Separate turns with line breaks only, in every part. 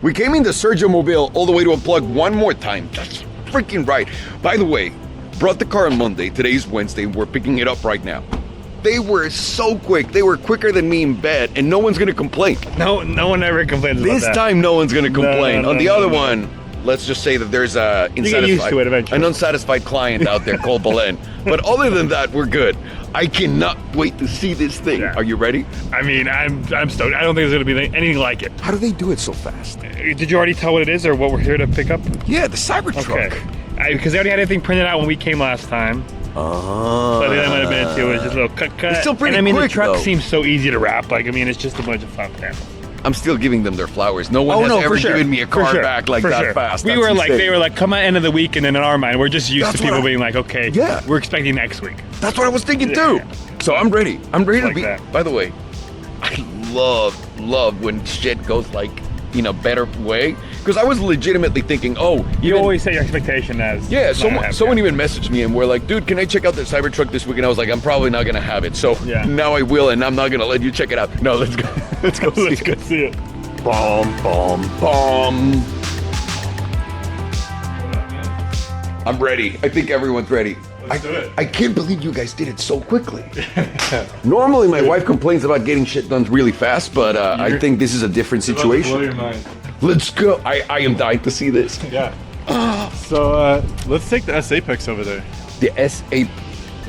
We came in the Sergio Mobile all the way to Unplugged one more time. That's freaking right. By the way, brought the car on Monday. Today's Wednesday. We're picking it up right now. They were so quick. They were quicker than me in bed, and no one's gonna complain.
No one ever complains about that.
This time, no one's gonna complain. On the other one, let's just say that there's an unsatisfied client out there called Belen. But other than that, we're good. I cannot wait to see this thing.
Yeah.
Are you ready?
I mean, I'm stoked. I don't think there's gonna be anything like it.
How do they do it so fast?
Did you already tell what it is or what we're here to pick up?
Yeah, the Cybertruck.
Okay. Because they already had everything printed out when we came last time.
Oh.
So I think that might have been it too. It was just a little cut.
It's still pretty
and I mean,
quick,
the truck
though.
seems so easy to wrap. Like, I mean, it's just a bunch of fun panels.
I'm still giving them their flowers. No one has ever given me a car back like that fast.
We
That's
were like,
insane.
they were like, come at end of the week, and then in our mind, we're just used
That's
to people
what I-
being like, okay,
Yeah.
we're expecting next week.
That's what I was thinking too.
Yeah.
So I'm ready. I'm ready to
Like
be.
that.
By the way, I love when shit goes like in a better way. Because I was legitimately thinking, oh,
You always set your expectation as
yeah,
not happy.
someone even messaged me and were like, dude, can I check out the Cybertruck this week? And I was like, I'm probably not gonna have it. So
Yeah.
now I will, and I'm not gonna let you check it out. No, let's go. Let's go see
Let's
it.
go see it.
Bomb. I'm ready. I think everyone's ready.
Let's do it.
I can't believe you guys did it so quickly. Normally, my wife complains about getting shit done really fast, but I think this is a different
Blow
situation.
your mind.
Let's go. I am dying to see this.
Yeah. So let's take the S Apex over there.
The S8.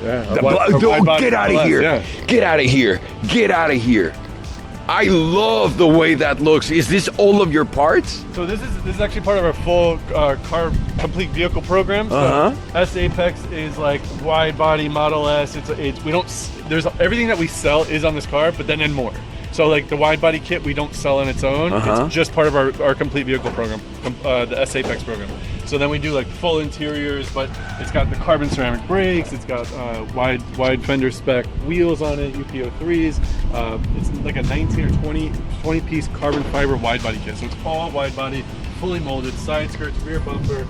Yeah.
Get out of here.
Yeah.
Get out of here. Get out of here. I love the way that looks. Is this all of your parts?
So this is actually part of our full car complete vehicle program. So S Apex is like wide body Model S. It's we don't there's everything that we sell is on this car, but then more. So like the wide body kit we don't sell on its own. It's just part of our complete vehicle program, the S Apex program. So then we do like full interiors, but it's got the carbon ceramic brakes. It's got wide fender spec wheels on it, UPO3s. It's like a 19 or 20 piece carbon fiber wide body kit. So it's all wide body, fully molded, side skirts, rear bumper,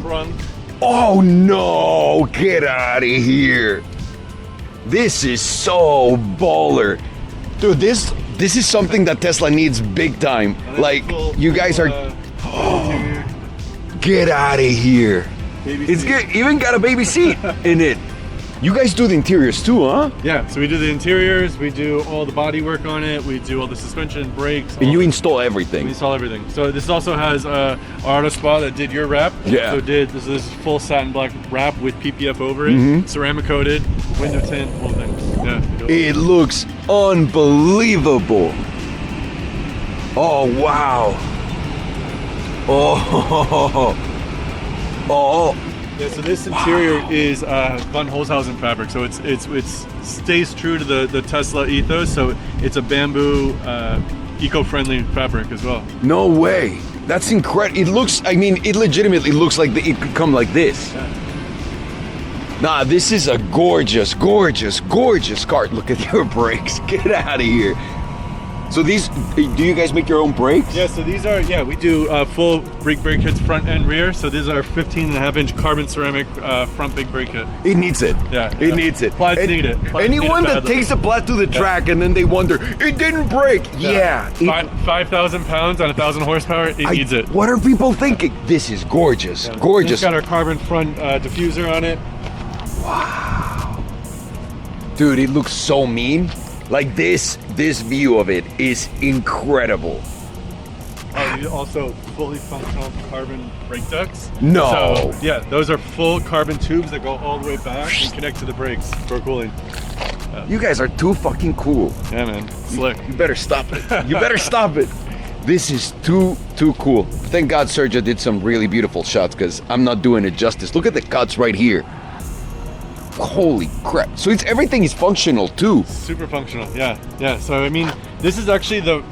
trunk.
Oh no, get out of here. This is so baller. Dude, this is something that Tesla needs big time. Like, you guys are...
Interior,
Get out of here.
baby
It's
seat.
even got a baby seat in it. You guys do the interiors too, huh?
Yeah, so we do the interiors, we do all the body work on it, we do all the suspension, brakes.
And you
all-
install
we
everything.
install everything. So this also has Auto Spa that did your wrap.
Yeah.
So this is full satin black wrap with PPF over it, ceramic coated, window tint, whole thing. Yeah. we do it.
It looks unbelievable. Oh, wow. Oh. Oh.
Yeah, so this interior is Von Holzhausen fabric, so it stays true to the Tesla ethos. So it's a bamboo, eco-friendly fabric as well.
No way. That's incredible. It looks, I mean, it legitimately looks like it could come like this. Nah, this is a gorgeous, gorgeous, gorgeous car. Look at your brakes. Get out of here. So these, do you guys make your own brakes?
Yeah, so these are, we do full brake kits front and rear. So these are 15.5-inch carbon ceramic front big brake kit.
It needs it.
Yeah,
It
yeah.
needs it.
Plaids need it. Plaids
Anyone
need it
that
badly.
takes a Plaid to the track and then they wonder, it didn't break. Yeah.
5,000 pounds on 1,000 horsepower, it needs it.
What are people thinking? This is gorgeous. Gorgeous.
It's got our carbon front diffuser on it.
Dude, it looks so mean. Like this view of it is incredible.
We also fully functional carbon brake ducts.
No.
So, yeah, those are full carbon tubes that go all the way back and connect to the brakes for cooling.
You guys are too fucking cool.
Yeah, man, slick.
You better stop it. You better stop it. This is too cool. Thank God Sergio did some really beautiful shots because I'm not doing it justice. Look at the cuts right here. Holy crap. So everything is functional too.
Super functional, yeah. So I mean, this is actually the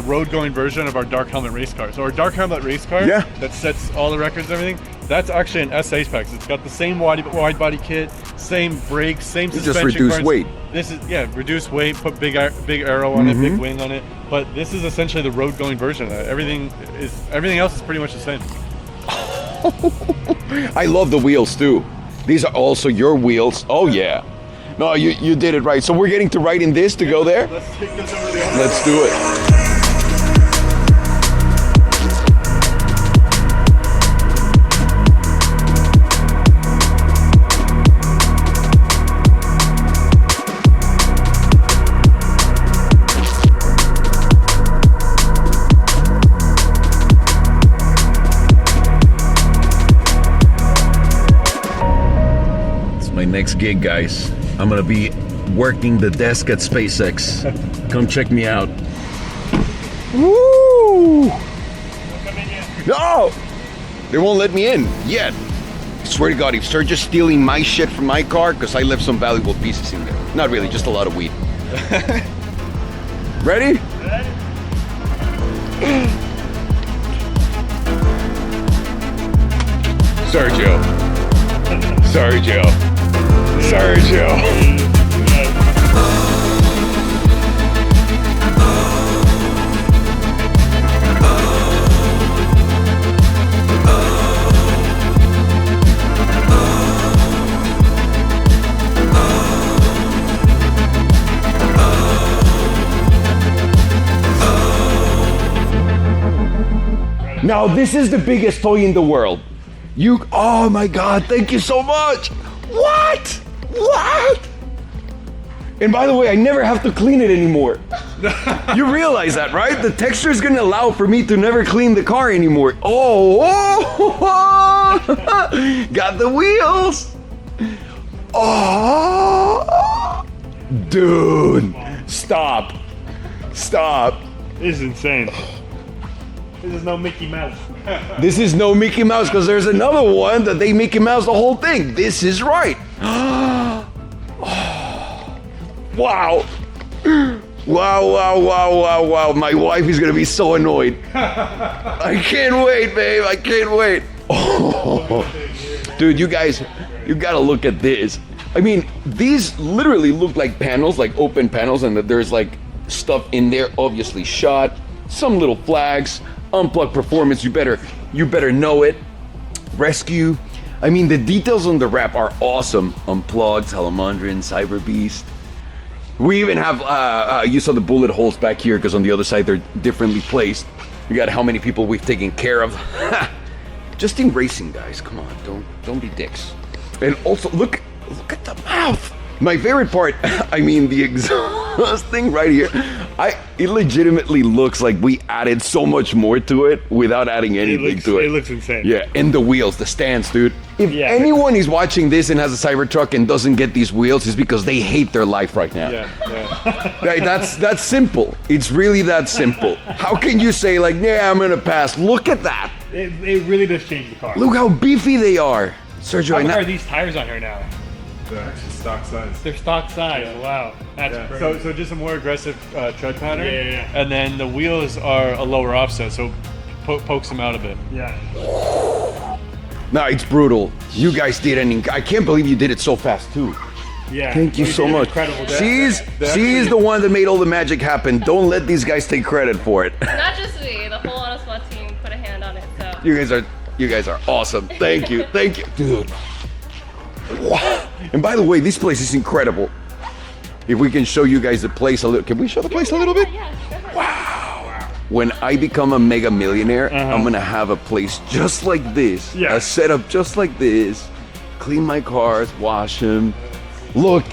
road going version of our dark helmet race car. So our dark helmet race car that sets all the records and everything, that's actually an S Apex. It's got the same wide body kit, same brakes, same suspension.
Just reduce
parts.
weight.
This is reduce weight, put big arrow on it, big wing on it. But this is essentially the road going version of that. Everything else is pretty much the same.
I love the wheels too. These are also your wheels. Oh yeah. No, you did it right. So we're getting to ride in this to go there?
Let's take this over the other.
Let's do it. next gig, guys. I'm gonna be working the desk at SpaceX. Come check me out. Woo! No! They won't let me in yet. I swear to God, if Sergio's stealing my shit from my car, because I left some valuable pieces in there. Not really, just a lot of weed. Ready? Sergio. Now this is the biggest toy in the world. Oh my God, thank you so much. What? And by the way, I never have to clean it anymore. You realize that, right? The texture is gonna allow for me to never clean the car anymore. Got the wheels. Oh, dude, stop.
This is insane. This is no Mickey Mouse.
This is no Mickey Mouse because there's another one that they Mickey Mouse the whole thing. This is right. Wow. Wow. My wife is gonna be so annoyed. I can't wait, babe. I can't wait. Oh. Dude, you guys, you gotta look at this. I mean, these literally look like panels, like open panels, and that there's like stuff in there, obviously shot, some little flags. Unplugged Performance, you better know it. Rescue. I mean, the details on the wrap are awesome. Unplugged, Salomondrin, Cyber Beast. We even have, you saw the bullet holes back here because on the other side they're differently placed. We got how many people we've taken care of. Just in racing, guys. Come on, don't be dicks. And also, look at the mouth. My favorite part, I mean, the exhaust thing right here. It legitimately looks like we added so much more to it without adding anything to it.
It looks insane.
Yeah, and the wheels, the stands, dude. If anyone is watching this and has a Cybertruck and doesn't get these wheels, it's because they hate their life right now.
Yeah.
Right, that's simple. It's really that simple. How can you say like, yeah, I'm gonna pass? Look at that.
It really does change the car.
Look how beefy they are. Sergio,
How are these tires on here now?
They're actually stock size.
They're stock size. Yeah. Wow, that's crazy. So just a more aggressive tread pattern. Yeah. And then the wheels are a lower offset, so pokes them out a bit. Yeah.
No, it's brutal. You guys did I can't believe you did it so fast too.
Yeah.
Thank you so much.
Incredible.
She's the one that made all the magic happen. Don't let these guys take credit for it.
Not just me. The whole Auto SWAT team put a hand on it. So.
You guys are awesome. Thank you, dude. Wow. And by the way, this place is incredible. If we can show you guys the place a little, can we show the place a little bit?
Yeah.
Wow. When I become a mega millionaire, I'm gonna have a place just like this.
Yeah.
A setup just like this. Clean my cars, wash them. Look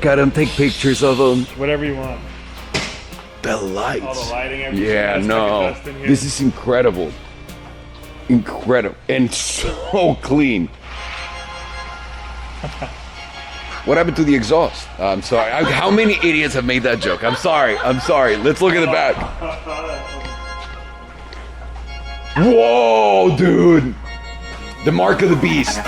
at them, take pictures of them.
Whatever you want.
The lights.
All the lighting, everything.
Yeah, no. This is incredible. Incredible. And so clean. What happened to the exhaust? I'm sorry. How many idiots have made that joke? I'm sorry. Let's look at the back. Whoa, dude. The mark of the beast.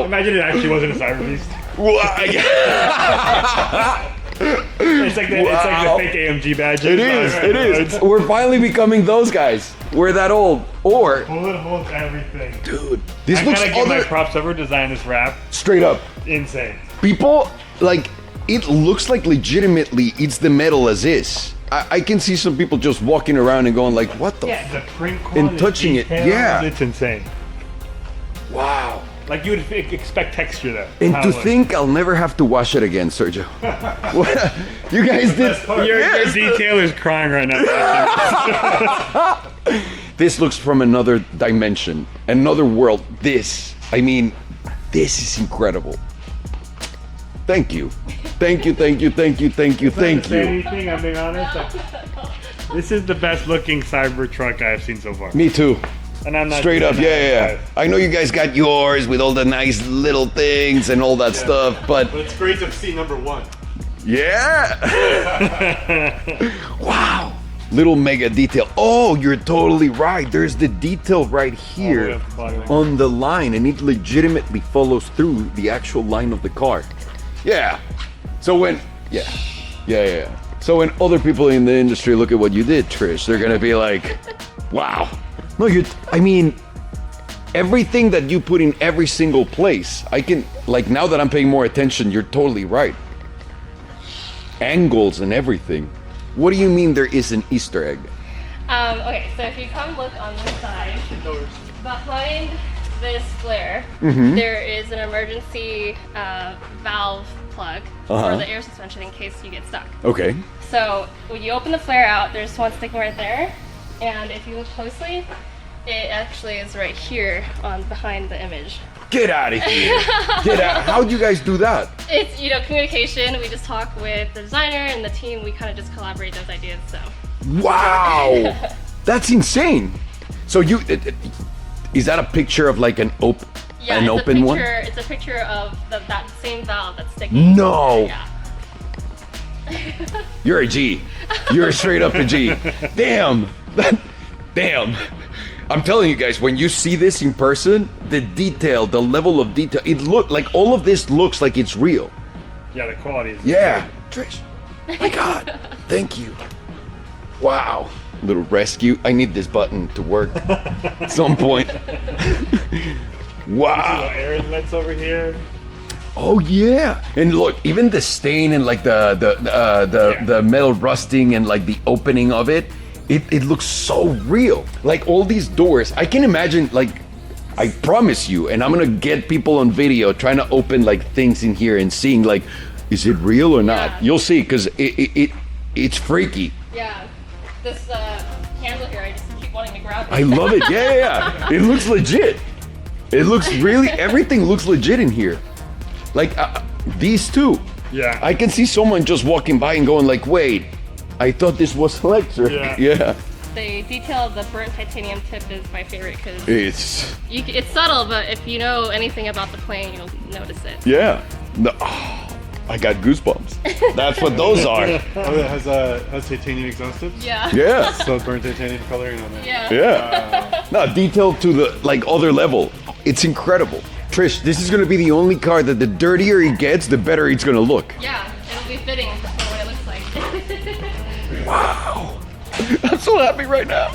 Imagine it actually wasn't a Cyber Beast. It's like the fake AMG badge.
It is. We're finally becoming those guys. We're that old. Or
bullet holes, everything.
Dude, this
I
looks
gotta give my props. Whoever designed this wrap.
Straight up.
Insane.
People, like, it looks like legitimately it's the metal as is. I can see some people just walking around and going like, what the
the print quality.
And touching it. Yeah.
It's insane.
Wow.
Like you would expect texture there.
And to think I'll never have to wash it again, Sergio. You guys did.
Your detailer's crying right now.
This looks from another dimension, another world. This is incredible. Thank you. Thank you, thank you, thank you, thank you, thank you.
Anything, I'm being honest. This is the best looking Cybertruck I've seen so far.
Me too.
And I'm not
Straight up,
doing
yeah.
that.
I know you guys got yours with all the nice little things and all that stuff, but
But it's great to see number one.
yeah. Wow. Little mega detail. Oh, you're totally right. There's the detail right here
up the body line.
on the line, and it legitimately follows through the actual line of the car. Yeah. So when, yeah. So when other people in the industry look at what you did, Trish, they're gonna be like, wow. No, I mean, everything that you put in every single place, I can, like, now that I'm paying more attention, you're totally right. Angles and everything. What do you mean there is an Easter egg?
Okay, so if you come look on this side, behind this flare,
Mm-hmm.
there is an emergency valve plug for the air suspension in case you get stuck.
Okay.
So when you open the flare out, there's one sticking right there, and if you look closely, it actually is right here on behind the image.
Get out of here. Get out. How'd you guys do that?
It's, you know, communication. We just talk with the designer and the team. We kind of just collaborate those ideas. So
Wow. That's insane. So is that a picture of like an open
it's
open
a
one?
picture. It's a picture of that same valve that's sticking.
No.
Yeah.
You're a G. You're straight up a G. Damn. Damn. I'm telling you guys, when you see this in person, the detail, the level of detail, it look like all of this looks like it's real.
Yeah, the quality is
Yeah. Trish. My God. Thank you. Wow. Little rescue. I need this button to work at some point. Wow.
air inlets over here.
Oh yeah. And look, even the stain and like the metal rusting and like the opening of it, it looks so real. Like all these doors, I can imagine, like, I promise you, and I'm gonna get people on video trying to open like things in here and seeing like, is it real or not?
Yeah.
You'll see, because it's freaky.
Yeah. This handle here, I just keep wanting to grab it.
I love it. Yeah. It looks legit. It looks really, everything looks legit in here. Like these two.
Yeah.
I can see someone just walking by and going like, wait, I thought this was electric.
Yeah.
The detail of the burnt titanium tip is my favorite because
It's
subtle, but if you know anything about the plane, you'll notice it.
yeah. No, I got goosebumps. That's what those are.
Oh, it has titanium exhaust tips?
Yeah.
Yeah.
So burnt titanium coloring on it.
Yeah.
Yeah. No, detail to the like other level. It's incredible. Trish, this is gonna be the only car that the dirtier it gets, the better it's gonna look.
Yeah, it'll be fitting for what it looks like.
Wow. I'm so happy right now.